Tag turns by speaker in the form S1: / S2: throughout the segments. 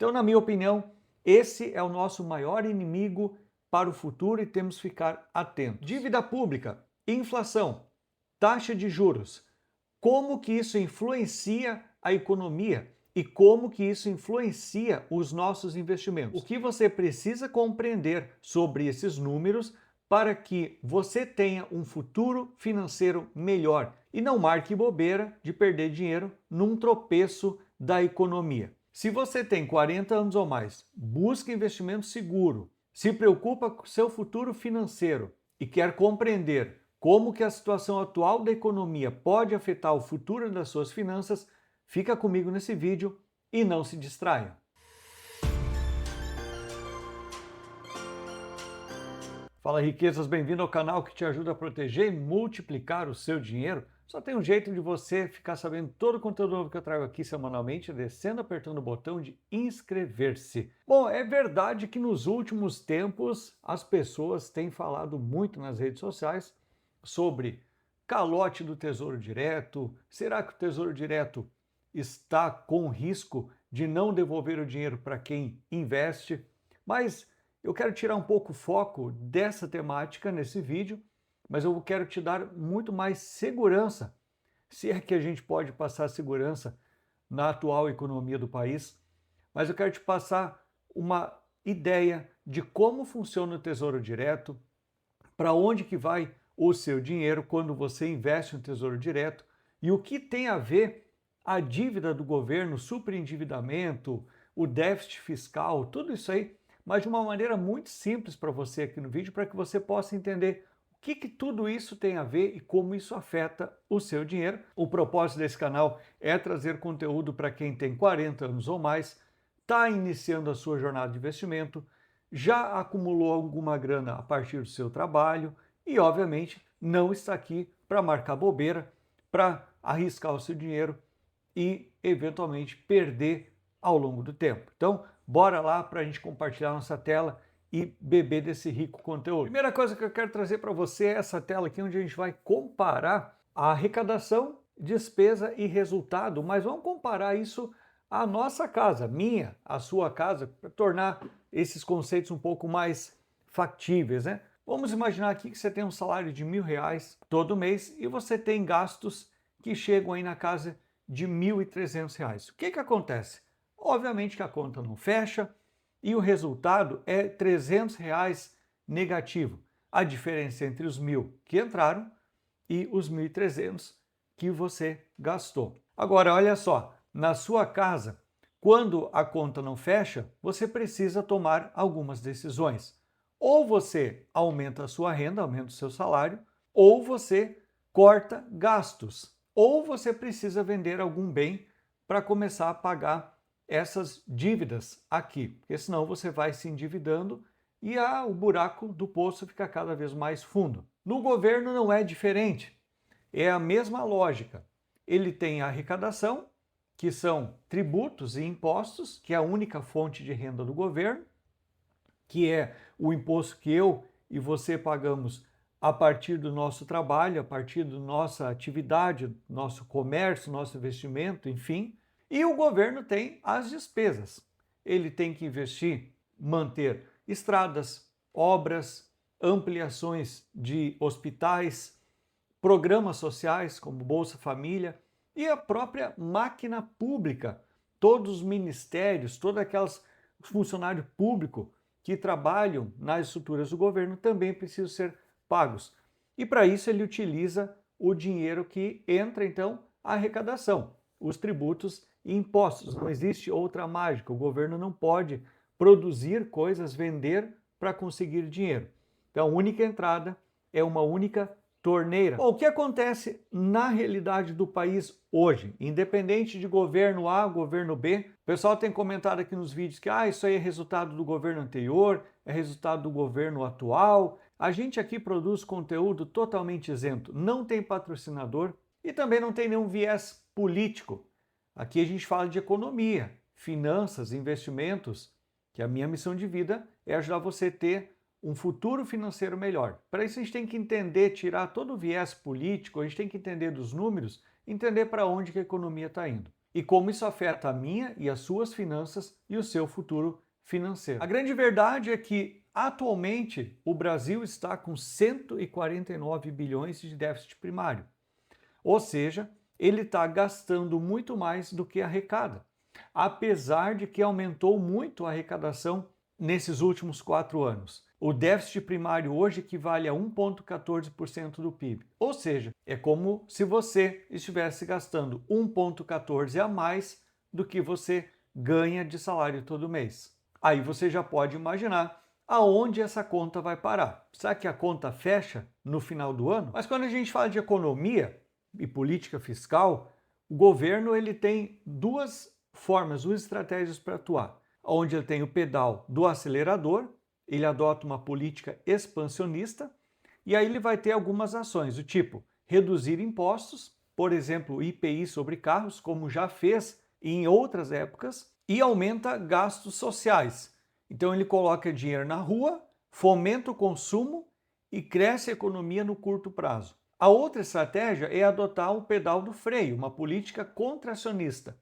S1: Então, na minha opinião, esse é o nosso maior inimigo para o futuro e temos que ficar atentos. Dívida pública, inflação, taxa de juros. Como que isso influencia a economia e como que isso influencia os nossos investimentos? O que você precisa compreender sobre esses números para que você tenha um futuro financeiro melhor e não marque bobeira de perder dinheiro num tropeço da economia. Se você tem 40 anos ou mais, busca investimento seguro, se preocupa com o seu futuro financeiro e quer compreender como que a situação atual da economia pode afetar o futuro das suas finanças, fica comigo nesse vídeo e não se distraia. Fala riquezas, bem-vindo ao canal que te ajuda a proteger e multiplicar o seu dinheiro. Só tem um jeito de você ficar sabendo todo o conteúdo novo que eu trago aqui semanalmente, descendo, apertando o botão de inscrever-se. Bom, é verdade que nos últimos tempos as pessoas têm falado muito nas redes sociais sobre calote do Tesouro Direto. Será que o Tesouro Direto está com risco de não devolver o dinheiro para quem investe? Mas eu quero tirar um pouco o foco dessa temática nesse vídeo, mas eu quero te dar muito mais segurança, se é que a gente pode passar segurança na atual economia do país, mas eu quero te passar uma ideia de como funciona o Tesouro Direto, para onde que vai o seu dinheiro quando você investe no Tesouro Direto e o que tem a ver a dívida do governo, o superendividamento, o déficit fiscal, tudo isso aí, mas de uma maneira muito simples para você aqui no vídeo, para que você possa entender o que tudo isso tem a ver e como isso afeta o seu dinheiro. O propósito desse canal é trazer conteúdo para quem tem 40 anos ou mais, está iniciando a sua jornada de investimento, já acumulou alguma grana a partir do seu trabalho e, obviamente, não está aqui para marcar bobeira, para arriscar o seu dinheiro e, eventualmente, perder ao longo do tempo. Então, bora lá para a gente compartilhar nossa tela e beber desse rico conteúdo. Primeira coisa que eu quero trazer para você é essa tela aqui, onde a gente vai comparar a arrecadação, despesa e resultado, mas vamos comparar isso à nossa casa, minha, à sua casa, para tornar esses conceitos um pouco mais factíveis, né? Vamos imaginar aqui que você tem um salário de R$1.000 todo mês e você tem gastos que chegam aí na casa de R$1.300. O que acontece? Obviamente que a conta não fecha e o resultado é R$300 negativo. A diferença entre os 1.000 que entraram e os 1.300 que você gastou. Agora, olha só, na sua casa, quando a conta não fecha, você precisa tomar algumas decisões. Ou você aumenta a sua renda, aumenta o seu salário, ou você corta gastos, ou você precisa vender algum bem para começar a pagar essas dívidas aqui, porque senão você vai se endividando e o buraco do poço fica cada vez mais fundo. No governo não é diferente, é a mesma lógica. Ele tem a arrecadação, que são tributos e impostos, que é a única fonte de renda do governo, que é o imposto que eu e você pagamos a partir do nosso trabalho, a partir da nossa atividade, nosso comércio, nosso investimento, enfim. E o governo tem as despesas. Ele tem que investir, manter estradas, obras, ampliações de hospitais, programas sociais como Bolsa Família e a própria máquina pública. Todos os ministérios, todos aqueles funcionários públicos que trabalham nas estruturas do governo também precisam ser pagos. E para isso ele utiliza o dinheiro que entra, então, a arrecadação, os tributos e impostos. Não existe outra mágica. O governo não pode produzir coisas, vender para conseguir dinheiro. Então, a única entrada é uma única torneira. Bom, o que acontece na realidade do país hoje, independente de governo A, governo B? O pessoal tem comentado aqui nos vídeos que isso aí é resultado do governo anterior, é resultado do governo atual. A gente aqui produz conteúdo totalmente isento, não tem patrocinador e também não tem nenhum viés político. Aqui a gente fala de economia, finanças, investimentos, que a minha missão de vida é ajudar você a ter um futuro financeiro melhor. Para isso a gente tem que entender, tirar todo o viés político, a gente tem que entender dos números, entender para onde que a economia está indo. e como isso afeta a minha e as suas finanças e o seu futuro financeiro. A grande verdade é que, atualmente, o Brasil está com 149 bilhões de déficit primário. Ou seja, ele está gastando muito mais do que arrecada, apesar de que aumentou muito a arrecadação nesses últimos 4 anos. O déficit primário hoje equivale a 1,14% do PIB. Ou seja, é como se você estivesse gastando 1,14% a mais do que você ganha de salário todo mês. Aí você já pode imaginar aonde essa conta vai parar. Será que a conta fecha no final do ano? Mas quando a gente fala de economia e política fiscal, o governo ele tem duas formas, duas estratégias para atuar. Onde ele tem o pedal do acelerador, ele adota uma política expansionista e aí ele vai ter algumas ações, do tipo reduzir impostos, por exemplo, o IPI sobre carros, como já fez em outras épocas, e aumenta gastos sociais. Então ele coloca dinheiro na rua, fomenta o consumo e cresce a economia no curto prazo. A outra estratégia é adotar o pedal do freio, uma política contracionista,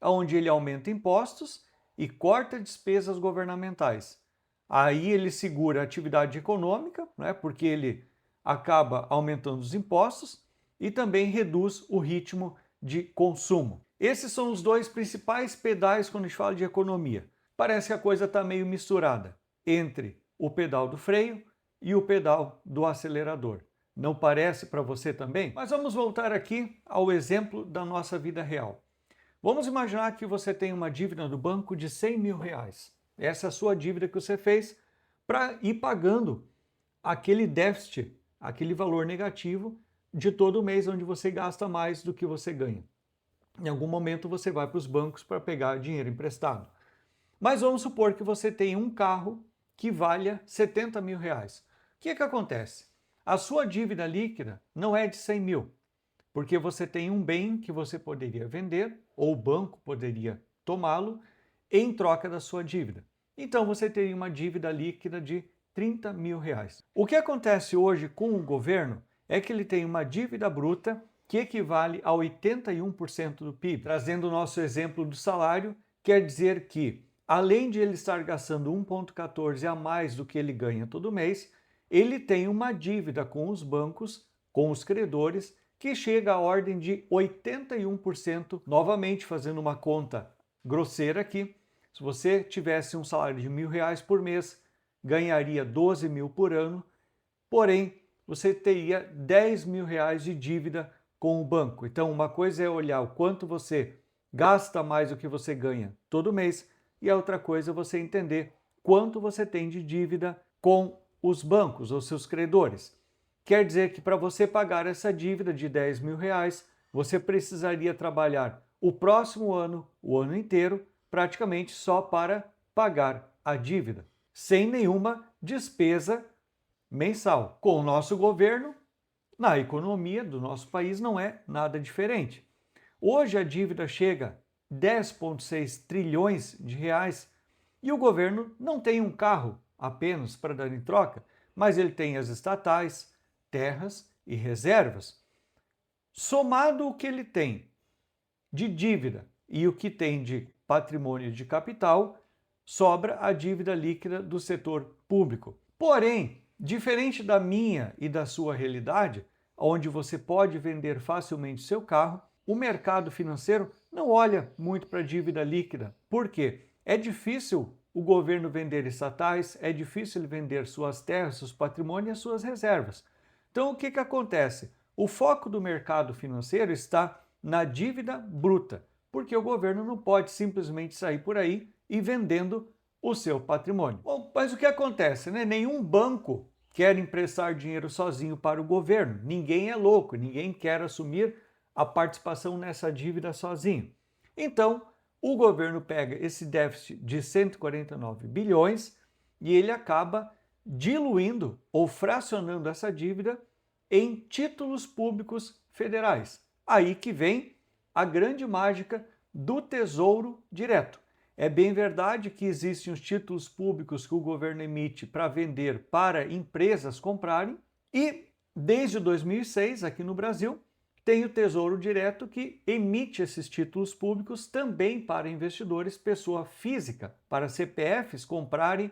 S1: onde ele aumenta impostos e corta despesas governamentais. Aí ele segura a atividade econômica, né, porque ele acaba aumentando os impostos e também reduz o ritmo de consumo. Esses são os dois principais pedais quando a gente fala de economia. Parece que a coisa está meio misturada entre o pedal do freio e o pedal do acelerador. Não parece para você também? Mas vamos voltar aqui ao exemplo da nossa vida real. Vamos imaginar que você tem uma dívida do banco de 100 mil reais. Essa é a sua dívida que você fez para ir pagando aquele déficit, aquele valor negativo de todo mês onde você gasta mais do que você ganha. Em algum momento você vai para os bancos para pegar dinheiro emprestado. Mas vamos supor que você tem um carro que valha 70 mil reais. O que acontece? A sua dívida líquida não é de 100 mil, porque você tem um bem que você poderia vender, ou o banco poderia tomá-lo, em troca da sua dívida. Então você teria uma dívida líquida de 30 mil reais. O que acontece hoje com o governo é que ele tem uma dívida bruta que equivale a 81% do PIB. Trazendo o nosso exemplo do salário, quer dizer que, além de ele estar gastando 1,14 a mais do que ele ganha todo mês, ele tem uma dívida com os bancos, com os credores, que chega à ordem de 81%. Novamente, fazendo uma conta grosseira aqui, se você tivesse um salário de R$1.000 por mês, ganharia 12 mil por ano, porém, você teria 10 mil reais de dívida com o banco. Então, uma coisa é olhar o quanto você gasta mais do que você ganha todo mês, e a outra coisa é você entender quanto você tem de dívida com os bancos, ou seus credores. Quer dizer que para você pagar essa dívida de 10 mil reais, você precisaria trabalhar o próximo ano, o ano inteiro, praticamente só para pagar a dívida, sem nenhuma despesa mensal. Com o nosso governo, na economia do nosso país não é nada diferente. Hoje a dívida chega a 10,6 trilhões de reais e o governo não tem um carro apenas para dar em troca, mas ele tem as estatais, terras e reservas. Somado o que ele tem de dívida e o que tem de patrimônio de capital, sobra a dívida líquida do setor público. Porém, diferente da minha e da sua realidade, onde você pode vender facilmente seu carro, o mercado financeiro não olha muito para a dívida líquida. Por quê? É difícil o governo vender estatais, é difícil ele vender suas terras, seus patrimônios e as suas reservas. Então, o que acontece? O foco do mercado financeiro está na dívida bruta, porque o governo não pode simplesmente sair por aí e vendendo o seu patrimônio. Bom, mas o que acontece, né? Nenhum banco quer emprestar dinheiro sozinho para o governo. Ninguém é louco, ninguém quer assumir a participação nessa dívida sozinho. Então, o governo pega esse déficit de 149 bilhões e ele acaba diluindo ou fracionando essa dívida em títulos públicos federais. Aí que vem a grande mágica do Tesouro Direto. É bem verdade que existem os títulos públicos que o governo emite para vender para empresas comprarem e, desde 2006, aqui no Brasil, tem o Tesouro Direto, que emite esses títulos públicos também para investidores, pessoa física, para CPFs comprarem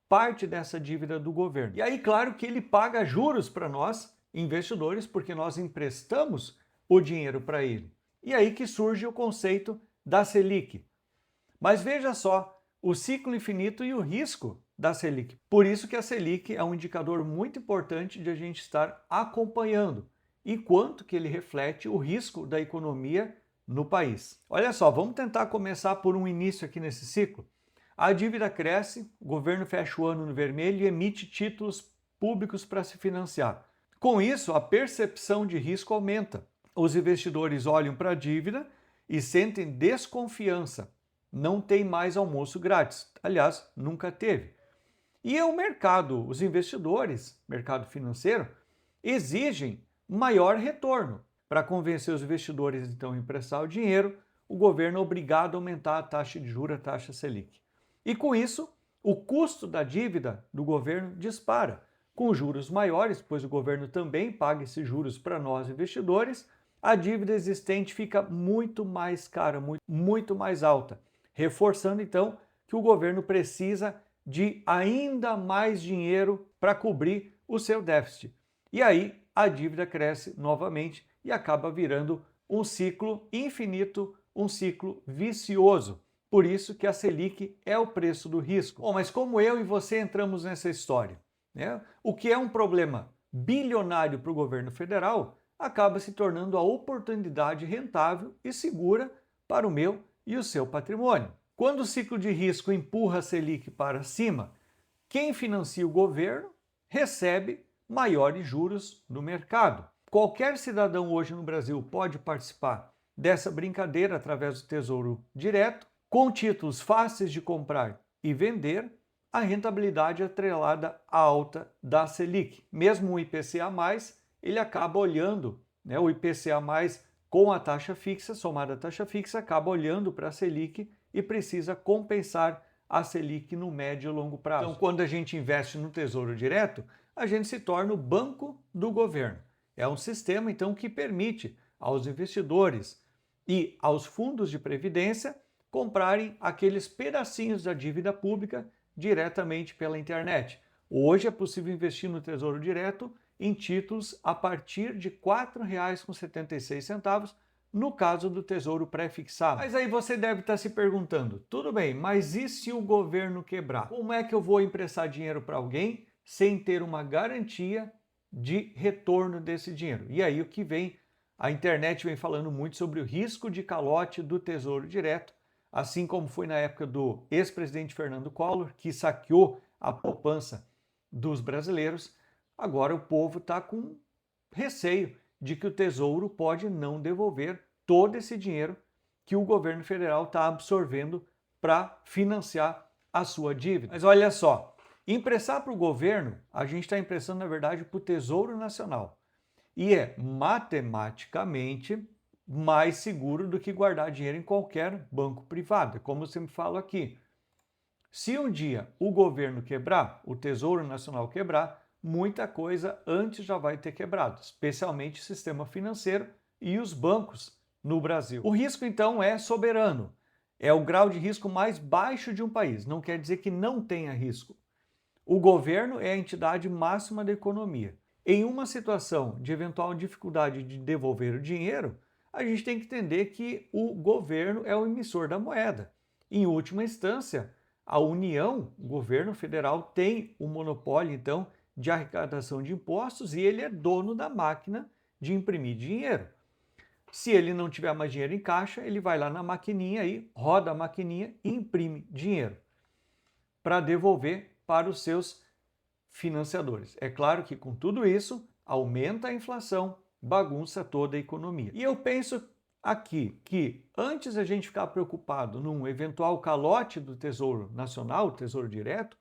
S1: parte dessa dívida do governo. E aí, claro que ele paga juros para nós, investidores, porque nós emprestamos o dinheiro para ele. E aí que surge o conceito da Selic. Mas veja só, o ciclo infinito e o risco da Selic. Por isso que a Selic é um indicador muito importante de a gente estar acompanhando e quanto que ele reflete o risco da economia no país. Olha só, vamos tentar começar por um início aqui nesse ciclo. A dívida cresce, o governo fecha o ano no vermelho e emite títulos públicos para se financiar. Com isso, a percepção de risco aumenta. Os investidores olham para a dívida e sentem desconfiança. Não tem mais almoço grátis. Aliás, nunca teve. E o mercado, os investidores, mercado financeiro, exigem maior retorno. Para convencer os investidores, então, a emprestar o dinheiro, o governo é obrigado a aumentar a taxa de juros, a taxa Selic. E com isso, o custo da dívida do governo dispara. Com juros maiores, pois o governo também paga esses juros para nós investidores, a dívida existente fica muito mais cara, muito mais alta, reforçando então que o governo precisa de ainda mais dinheiro para cobrir o seu déficit. E aí a dívida cresce novamente e acaba virando um ciclo infinito, um ciclo vicioso. Por isso que a Selic é o preço do risco. Bom, mas como eu e você entramos nessa história? Né? O que é um problema bilionário para o governo federal acaba se tornando a oportunidade rentável e segura para o meu e o seu patrimônio. Quando o ciclo de risco empurra a Selic para cima, quem financia o governo recebe maiores juros no mercado. Qualquer cidadão hoje no Brasil pode participar dessa brincadeira através do Tesouro Direto, com títulos fáceis de comprar e vender, a rentabilidade atrelada à alta da Selic. Mesmo o IPCA+, ele acaba olhando, né, o IPCA+, com a taxa fixa, somada à taxa fixa, acaba olhando para a Selic e precisa compensar a Selic no médio e longo prazo. Então, quando a gente investe no Tesouro Direto, a gente se torna o banco do governo. É um sistema, então, que permite aos investidores e aos fundos de previdência comprarem aqueles pedacinhos da dívida pública diretamente pela internet. Hoje é possível investir no Tesouro Direto em títulos a partir de R$ 4,76, no caso do Tesouro pré-fixado. Mas aí você deve estar se perguntando, tudo bem, mas e se o governo quebrar? Como é que eu vou emprestar dinheiro para alguém sem ter uma garantia de retorno desse dinheiro? E aí o que vem, a internet vem falando muito sobre o risco de calote do Tesouro Direto, assim como foi na época do ex-presidente Fernando Collor, que saqueou a poupança dos brasileiros. Agora o povo está com receio de que o Tesouro pode não devolver todo esse dinheiro que o governo federal está absorvendo para financiar a sua dívida. Mas olha só, emprestar para o governo, a gente está emprestando, na verdade, para o Tesouro Nacional. E é matematicamente mais seguro do que guardar dinheiro em qualquer banco privado. Como eu sempre falo aqui, se um dia o governo quebrar, o Tesouro Nacional quebrar, muita coisa antes já vai ter quebrado, especialmente o sistema financeiro e os bancos no Brasil. O risco, então, é soberano. É o grau de risco mais baixo de um país. Não quer dizer que não tenha risco. O governo é a entidade máxima da economia. Em uma situação de eventual dificuldade de devolver o dinheiro, a gente tem que entender que o governo é o emissor da moeda. Em última instância, a União, o governo federal, tem o monopólio, então, de arrecadação de impostos e ele é dono da máquina de imprimir dinheiro. Se ele não tiver mais dinheiro em caixa, ele vai lá na maquininha aí, roda a maquininha e imprime dinheiro para devolver para os seus financiadores. É claro que com tudo isso, aumenta a inflação, bagunça toda a economia. E eu penso aqui que antes a gente ficar preocupado num eventual calote do Tesouro Nacional, Tesouro Direto,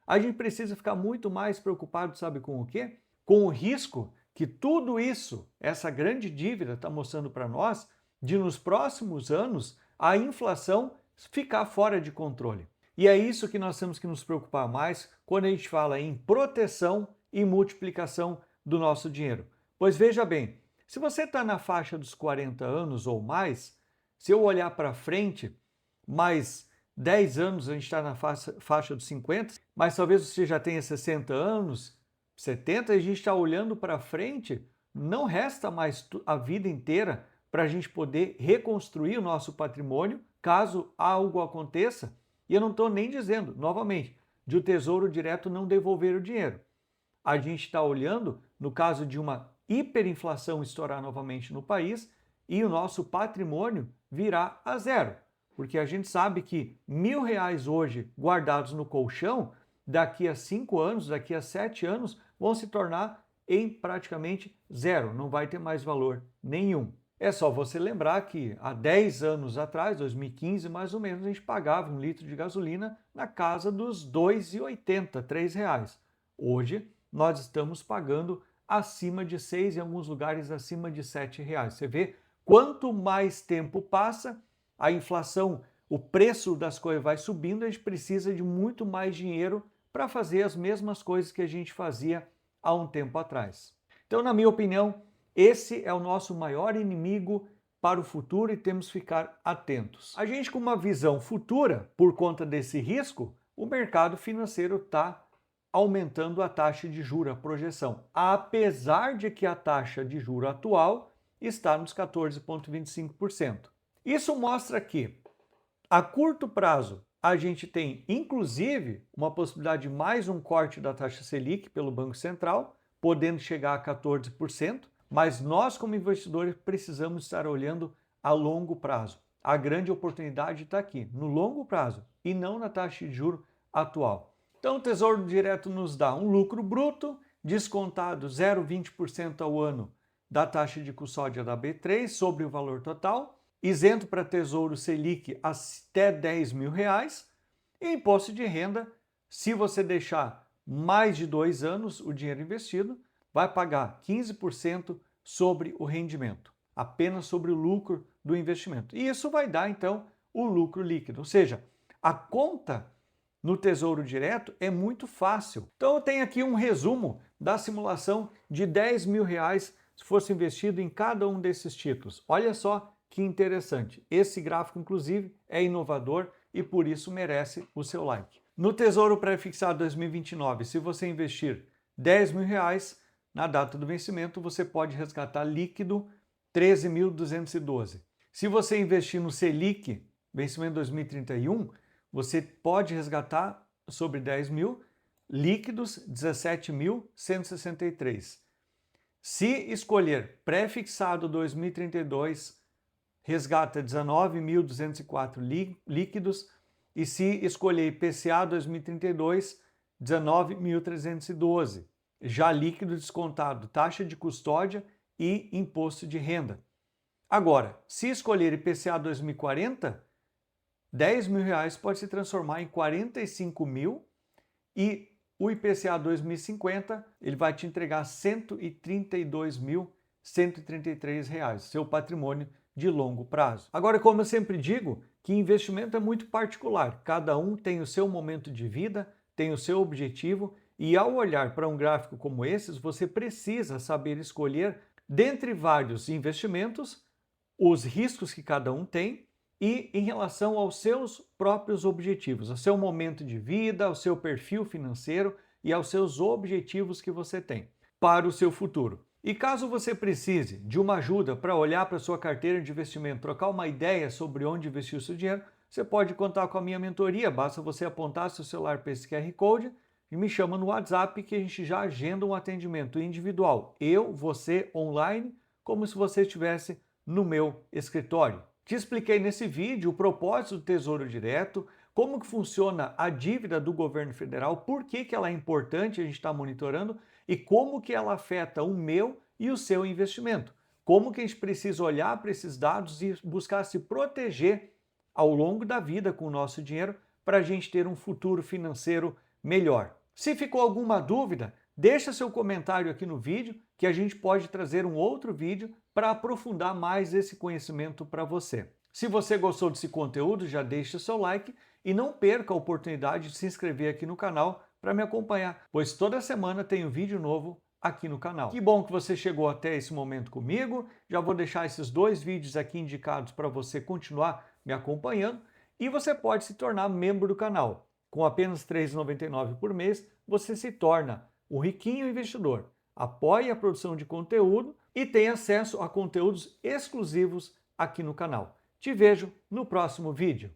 S1: a gente precisa ficar muito mais preocupado, sabe com o quê? Com o risco que tudo isso, essa grande dívida está mostrando para nós, de nos próximos anos a inflação ficar fora de controle. E é isso que nós temos que nos preocupar mais quando a gente fala em proteção e multiplicação do nosso dinheiro. Pois veja bem, Se você está na faixa dos 40 anos ou mais, se eu olhar para frente, mais 10 anos a gente está na faixa dos 50, mas talvez você já tenha 60 anos, 70, a gente está olhando para frente, não resta mais a vida inteira para a gente poder reconstruir o nosso patrimônio caso algo aconteça. E eu não estou nem dizendo, novamente, de o Tesouro Direto não devolver o dinheiro. A gente está olhando no caso de uma hiperinflação estourar novamente no país e o nosso patrimônio virar a zero. Porque a gente sabe que R$ 1.000 hoje guardados no colchão, daqui a 5 anos, daqui a 7 anos, vão se tornar em praticamente zero, não vai ter mais valor nenhum. É só você lembrar que há 10 anos atrás, 2015 mais ou menos, a gente pagava 1 litro de gasolina na casa dos R$ 2,80, R$ 3. Hoje, nós estamos pagando acima de 6, em alguns lugares acima de R$ 7. Você vê, quanto mais tempo passa, a inflação, o preço das coisas vai subindo, a gente precisa de muito mais dinheiro para fazer as mesmas coisas que a gente fazia há um tempo atrás. Então, na minha opinião, esse é o nosso maior inimigo para o futuro e temos que ficar atentos. A gente, com uma visão futura, por conta desse risco, o mercado financeiro está aumentando a taxa de juros, a projeção, apesar de que a taxa de juros atual está nos 14,25%. Isso mostra que, a curto prazo, a gente tem, inclusive, uma possibilidade de mais um corte da taxa Selic pelo Banco Central, podendo chegar a 14%, mas nós, como investidores, precisamos estar olhando a longo prazo. A grande oportunidade está aqui, no longo prazo, e não na taxa de juros atual. Então, o Tesouro Direto nos dá um lucro bruto, descontado 0,20% ao ano da taxa de custódia da B3 sobre o valor total, isento para Tesouro Selic até R$ 10.000, e imposto de renda, se você deixar mais de 2 anos o dinheiro investido, vai pagar 15% sobre o rendimento, apenas sobre o lucro do investimento. E isso vai dar, então, o lucro líquido, ou seja, a conta no Tesouro Direto é muito fácil. Então eu tenho aqui um resumo da simulação de R$ 10.000 se fosse investido em cada um desses títulos. Olha só que interessante. Esse gráfico, inclusive, é inovador e por isso merece o seu like. No Tesouro Pré-Fixado 2029, se você investir R$ 10.000, na data do vencimento você pode resgatar líquido 13.212. Se você investir no Selic, vencimento 2031, você pode resgatar sobre 10 mil, líquidos 17.163. Se escolher pré-fixado 2032, resgata 19.204 líquidos, e se escolher IPCA 2032, 19.312. Já líquido descontado, taxa de custódia e imposto de renda. Agora, se escolher IPCA 2040, R$ 10.000 pode se transformar em 45 mil e o IPCA 2050 ele vai te entregar R$ 132.133, seu patrimônio de longo prazo. Agora, como eu sempre digo, que investimento é muito particular. Cada um tem o seu momento de vida, tem o seu objetivo e ao olhar para um gráfico como esses, você precisa saber escolher dentre vários investimentos os riscos que cada um tem e em relação aos seus próprios objetivos, ao seu momento de vida, ao seu perfil financeiro e aos seus objetivos que você tem para o seu futuro. E caso você precise de uma ajuda para olhar para a sua carteira de investimento, trocar uma ideia sobre onde investir o seu dinheiro, você pode contar com a minha mentoria, basta você apontar seu celular para esse QR Code e me chama no WhatsApp que a gente já agenda um atendimento individual. Eu, você, online, como se você estivesse no meu escritório. Te expliquei nesse vídeo o propósito do Tesouro Direto, como que funciona a dívida do governo federal, por que ela é importante, a gente está monitorando, e como que ela afeta o meu e o seu investimento. Como que a gente precisa olhar para esses dados e buscar se proteger ao longo da vida com o nosso dinheiro para a gente ter um futuro financeiro melhor. Se ficou alguma dúvida, deixa seu comentário aqui no vídeo que a gente pode trazer um outro vídeo para aprofundar mais esse conhecimento para você. Se você gostou desse conteúdo, já deixa seu like e não perca a oportunidade de se inscrever aqui no canal para me acompanhar, pois toda semana tem um vídeo novo aqui no canal. Que bom que você chegou até esse momento comigo. Já vou deixar esses 2 vídeos aqui indicados para você continuar me acompanhando e você pode se tornar membro do canal. Com apenas R$ 3,99 por mês, você se torna o riquinho investidor. Apoie a produção de conteúdo e tem acesso a conteúdos exclusivos aqui no canal. Te vejo no próximo vídeo.